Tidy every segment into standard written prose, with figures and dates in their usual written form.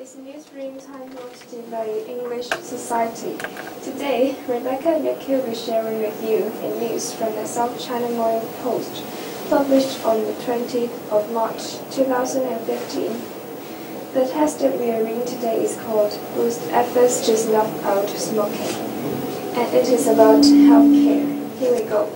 It's Newsroom Time Watched by English Society. Today, Rebecca Yaki will be sharing with you a news from the South China Morning Post, published on the 20th of March 2015. The text that we are reading today is called Boost Efforts to Snuff Out Smoking, and it is about healthcare. Here we go.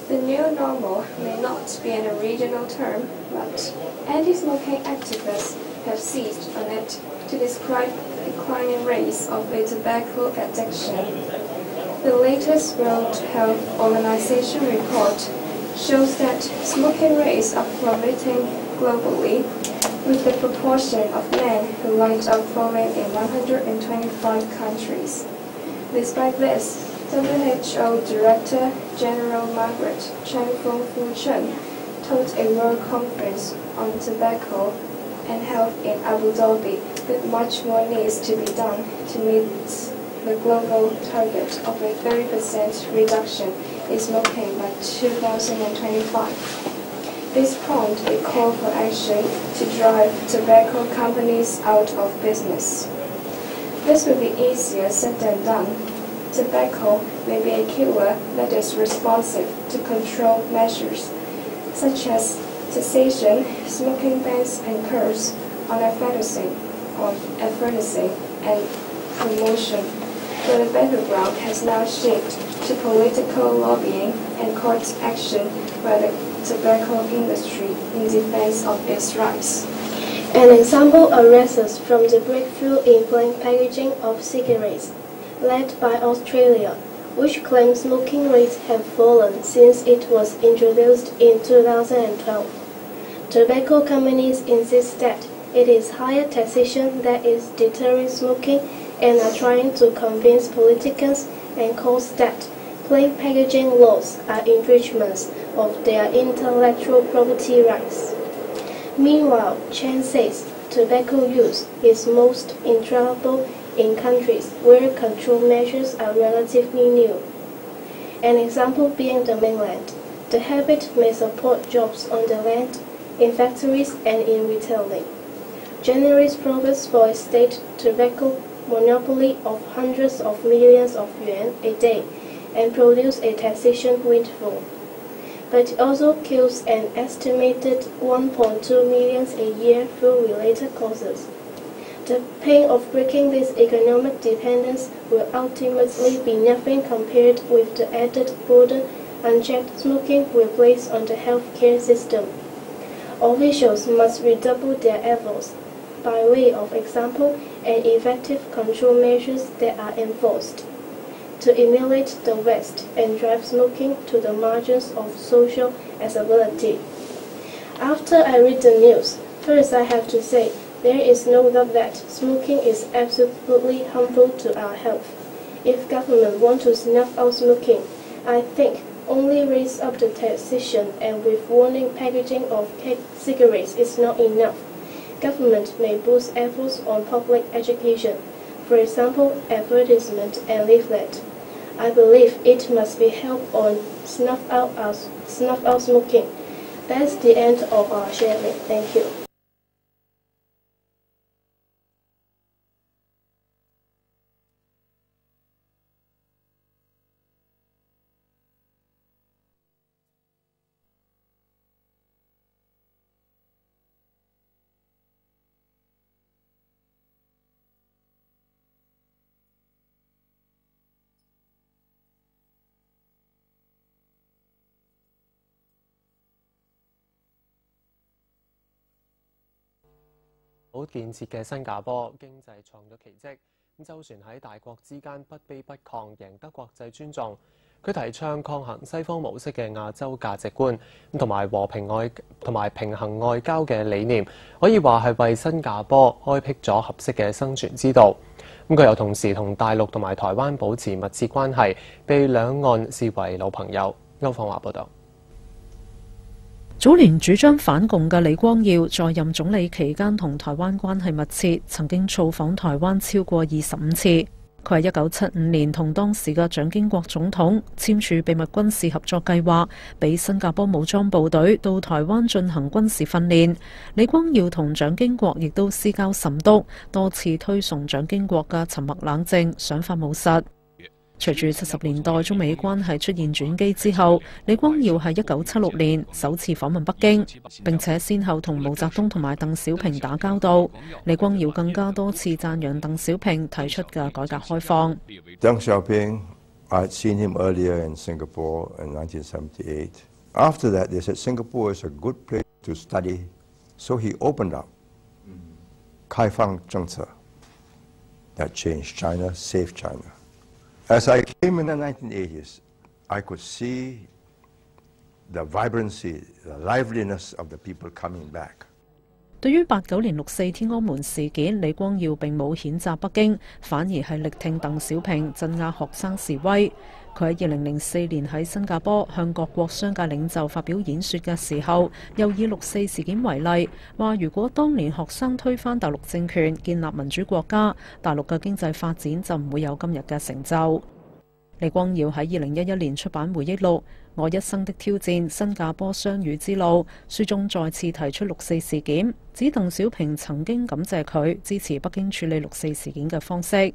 The new normal may not be an original term, but anti-smoking activists have seized on it to describe the declining rates of a tobacco addiction. The latest World Health Organization report shows that smoking rates are plummeting globally, with the proportion of men who light up falling in 125 countries. Despite this, WHO Director General Margaret Chan Fung Chen told a World Conference on Tobacco and Health in Abu Dhabi that much more needs to be done to meet the global target of a 30% reduction in smoking by 2025. This prompted a call for action to drive tobacco companies out of business. This will be easier said than done. Tobacco may be a killer that is responsive to control measures, such as cessation, smoking bans, and curbs on advertising, and promotion. But the battleground has now shifted to political lobbying and court action by the tobacco industry in defense of its rights. An example arises from the breakthrough in plain packaging of cigarettes, led by Australia, which claims smoking rates have fallen since it was introduced in 2012. Tobacco companies insist that it is higher taxation that is deterring smoking and are trying to convince politicians and courts that plain packaging laws are infringements of their intellectual property rights. Meanwhile, Chen says tobacco use is most intolerable in countries where control measures are relatively new. An example being the mainland. The habit may support jobs on the land, in factories and in retailing, generate profits for a state tobacco monopoly of hundreds of millions of yuan a day, and produce a taxation windfall. But it also kills an estimated 1.2 million a year through related causes. The pain of breaking this economic dependence will ultimately be nothing compared with the added burden unchecked smoking will place on the healthcare system. Officials must redouble their efforts, by way of example and effective control measures that are enforced, to emulate the West and drive smoking to the margins of social acceptability. After I read the news, first I have to say, there is no doubt that smoking is absolutely harmful to our health. If government want to snuff out smoking, I think only raise up the taxation and with warning packaging of cigarettes is not enough. Government may boost efforts on public education, for example, advertisement and leaflet. I believe it must be help on snuff out smoking. That's the end of our sharing. Thank you.好建設嘅新加坡經濟創咗奇蹟，咁周旋喺大國之間不卑不亢，贏得國際尊重。佢提倡抗衡西方模式嘅亞洲價值觀，同埋平衡外交嘅理念，可以話係為新加坡開闢咗合適嘅生存之道。咁佢又同時同大陸同埋台灣保持密切關係，被兩岸視為老朋友。歐放華報導。早年主張反共嘅李光耀在任總理期間同台灣關係密切，曾經造訪台灣超過25次。佢喺1975年同當時嘅蔣經國總統簽署秘密軍事合作計劃，俾新加坡武裝部隊到台灣進行軍事訓練。李光耀同蔣經國亦都私交甚篤，多次推崇蔣經國嘅沉默冷靜、想法務實。隨住70年代中美關係出現轉機之後，李光耀喺1976年首次訪問北京，並且先後同毛澤東同埋鄧小平打交道。李光耀更加多次讚揚鄧小平提出嘅改革開放。鄧小平 I'd seen him earlier in Singapore in 1978. After that, they said Singapore is a good place to study, so he opened up 開放政策 that changed China, saved China. As I came in the 1980s, I could see the vibrancy, the liveliness of the people coming back. 對於89年6·4天安門事件，李光耀並冇譴責北京，反而係力挺鄧小平鎮壓學生示威。佢喺2004年喺新加坡向各國商界領袖發表演說嘅時候，又以6·4事件為例，話如果當年學生推翻大陸政權，建立民主國家，大陸嘅經濟發展就唔會有今日嘅成就。李光耀喺2011年出版回憶錄《我一生的挑戰：新加坡雙語之路》，書中再次提出6·4事件，指鄧小平曾經感謝佢支持北京處理6·4事件嘅方式。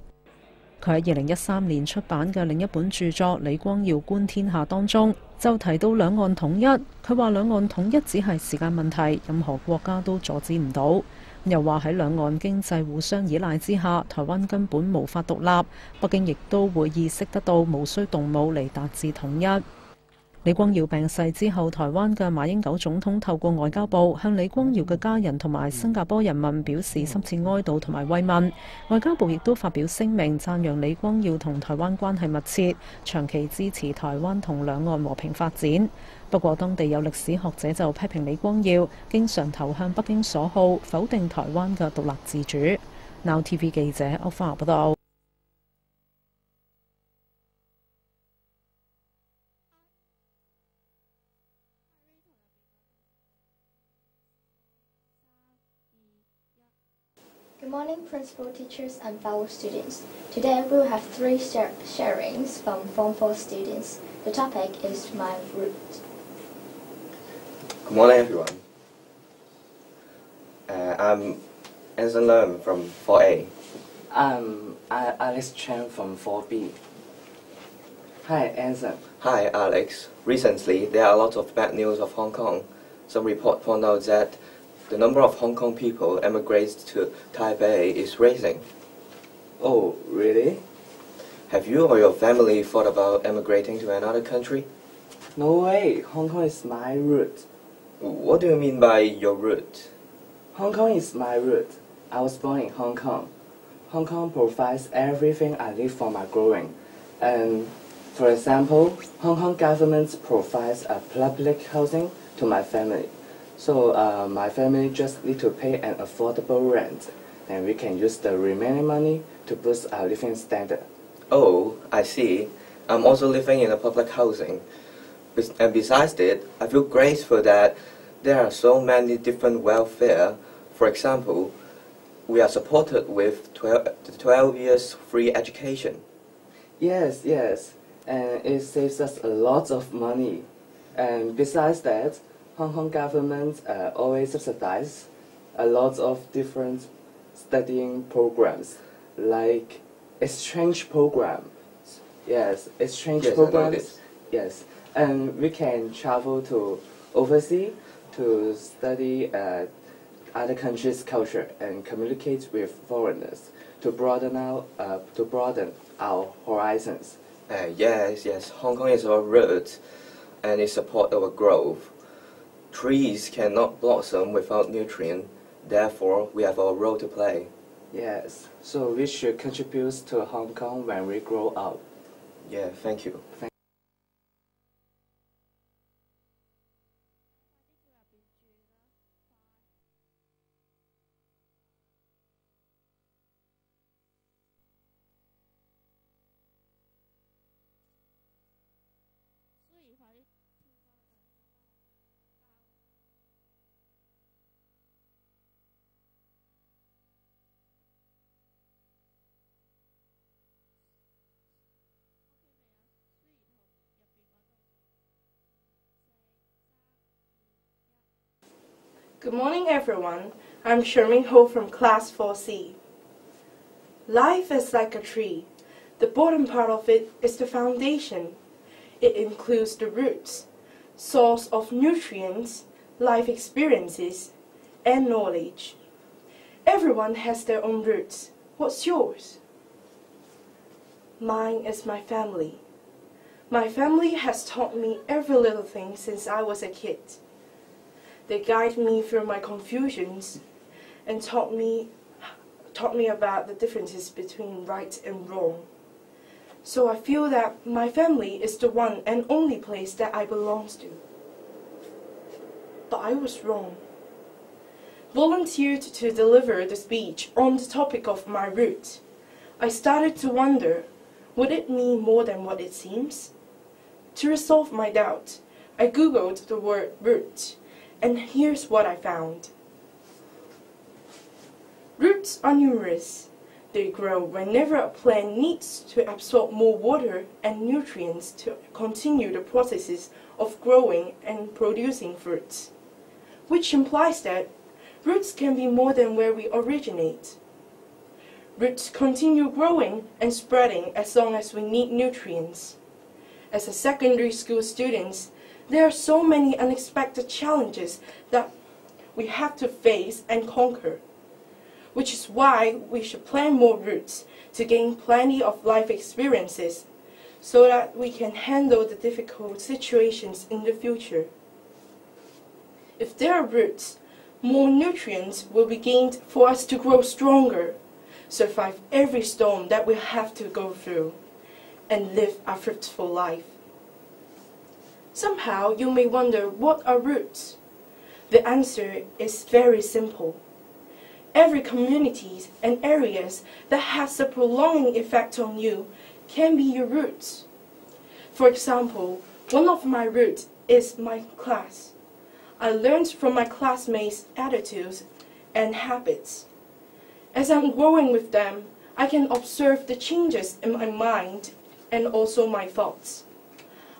佢喺2013年出版嘅另一本著作《李光耀觀天下》當中，就提到兩岸統一。佢話兩岸統一只係時間問題，任何國家都阻止唔到。又話喺兩岸經濟互相依賴之下，台灣根本無法獨立，北京亦都會意識得到無需動武嚟達至統一。李光耀病逝之後，台灣嘅馬英九總統透過外交部向李光耀嘅家人同埋新加坡人民表示深切哀悼同埋慰問。外交部亦都發表聲明，讚揚李光耀同台灣關係密切，長期支持台灣同兩岸和平發展。不過，當地有歷史學者就批評李光耀經常投向北京所好，否定台灣嘅獨立自主。Now TV 記者歐花報道。Good morning, principal, teachers, and fellow students. Today we will have three sharings from Form 4 students. The topic is my root. Good morning, everyone. I'm Anson Lerm from 4A. I'm Alex Chen from 4B. Hi, Anson. Hi, Alex. Recently, there are a lot of bad news of Hong Kong. Some reports point out that the number of Hong Kong people emigrates to Taipei is rising. Oh, really? Have you or your family thought about emigrating to another country? No way. Hong Kong is my root. What do you mean by your root? Hong Kong is my root. I was born in Hong Kong. Hong Kong provides everything I need for my growing. And for example, Hong Kong government provides a public housing to my family. So my family just need to pay an affordable rent, and we can use the remaining money to boost our living standard. Oh, I see. I'm also living in a public housing. And besides it, I feel grateful that there are so many different welfare. For example, we are supported with 12 years free education. Yes, and it saves us a lot of money. And besides that, Hong Kong government always subsidize a lot of different studying programs, like exchange programs. Yes, exchange programs. Yes, and we can travel to overseas to study other countries' culture and communicate with foreigners to broaden our horizons. Yes, Hong Kong is our root, and it supports our growth. Trees cannot blossom without nutrient, therefore we have our role to play. Yes, so we should contribute to Hong Kong when we grow up. Yeah, thank you. Good morning, everyone. I'm Sherming Ho from Class 4C. Life is like a tree. The bottom part of it is the foundation. It includes the roots, source of nutrients, life experiences, and knowledge. Everyone has their own roots. What's yours? Mine is my family. My family has taught me every little thing since I was a kid. They guide me through my confusions and taught me about the differences between right and wrong. So I feel that my family is the one and only place that I belong to. But I was wrong. Volunteered to deliver the speech on the topic of my root, I started to wonder, would it mean more than what it seems? To resolve my doubt, I googled the word root, and here's what I found. Roots are numerous. They grow whenever a plant needs to absorb more water and nutrients to continue the processes of growing and producing fruits, which implies that roots can be more than where we originate. Roots continue growing and spreading as long as we need nutrients. As a secondary school student, there are so many unexpected challenges that we have to face and conquer, which is why we should plant more roots to gain plenty of life experiences so that we can handle the difficult situations in the future. If there are roots, more nutrients will be gained for us to grow stronger, survive every storm that we have to go through, and live a fruitful life. Somehow you may wonder, what are roots? The answer is very simple. Every community and areas that has a prolonging effect on you can be your roots. For example, one of my roots is my class. I learned from my classmates' attitudes and habits. As I'm growing with them, I can observe the changes in my mind and also my thoughts.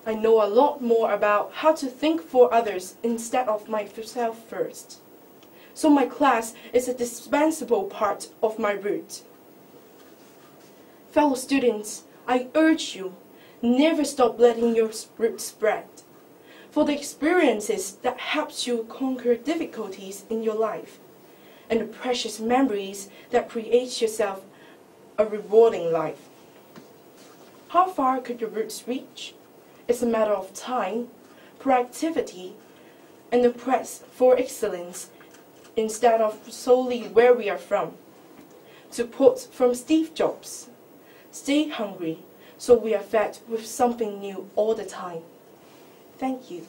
I know a lot more about how to think for others instead of myself first. So my class is a dispensable part of my root. Fellow students, I urge you, never stop letting your root spread. For the experiences that helps you conquer difficulties in your life, and the precious memories that create yourself a rewarding life. How far could your roots reach? It's a matter of time, proactivity, and the quest for excellence instead of solely where we are from. To quote from Steve Jobs, stay hungry so we are fed with something new all the time. Thank you.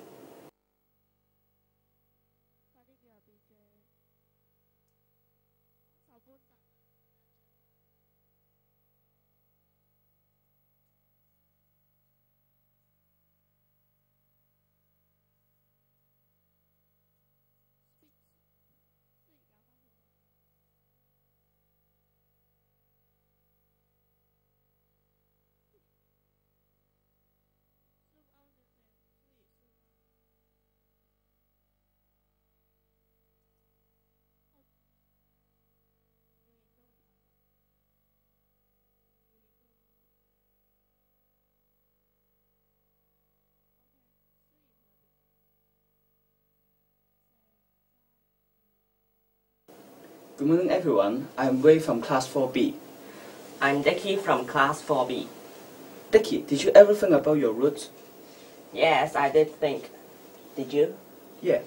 Good morning, everyone. I'm Wei from Class 4B. I'm Dicky from Class 4B. Dicky, did you ever think about your roots? Yes, I did think. Did you? Yeah.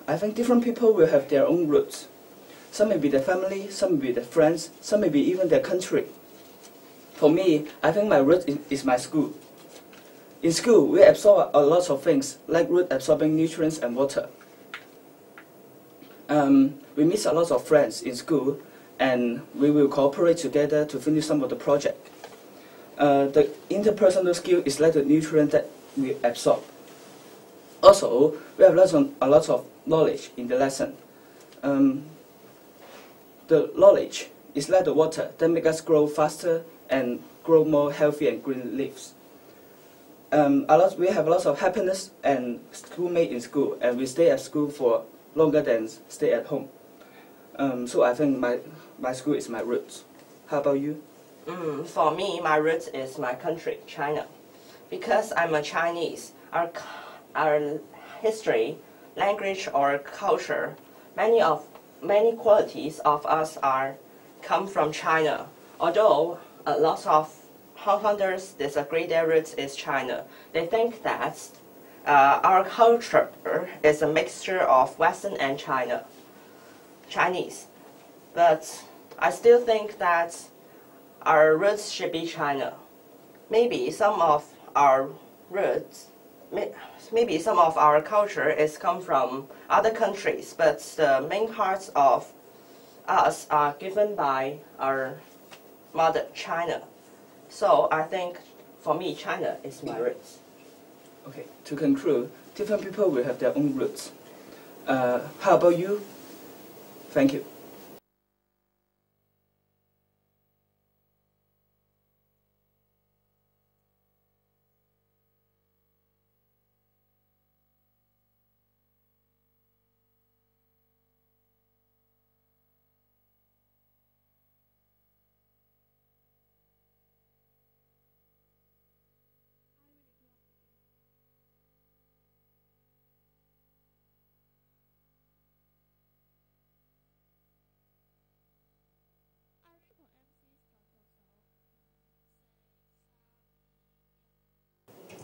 I think different people will have their own roots. Some may be their family, some may be their friends, some may be even their country. For me, I think my root is my school. In school, we absorb a lot of things, like root absorbing nutrients and water. We meet a lot of friends in school, and we will cooperate together to finish some of the project. The interpersonal skill is like the nutrient that we absorb. Also, we have a lot of knowledge in the lesson. The knowledge is like the water that makes us grow faster and grow more healthy and green leaves. We have a lot of happiness and schoolmates in school, and we stay at school for longer than stay at home. So I think my school is my roots. How about you? For me, my roots is my country, China. Because I'm a Chinese, our history, language, or culture, many qualities of us come from China. Although a lot of Hong Kongers disagree their roots is China, they think that our culture is a mixture of Western and Chinese. But I still think that our roots should be China. Maybe some of our roots, maybe some of our culture is come from other countries, but the main parts of us are given by our mother, China. So I think, for me, China is my roots. Okay, to conclude, different people will have their own roots. How about you? Thank you.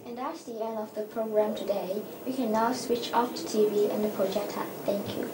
And that's the end of the program today. You can now switch off the TV and the projector. Thank you.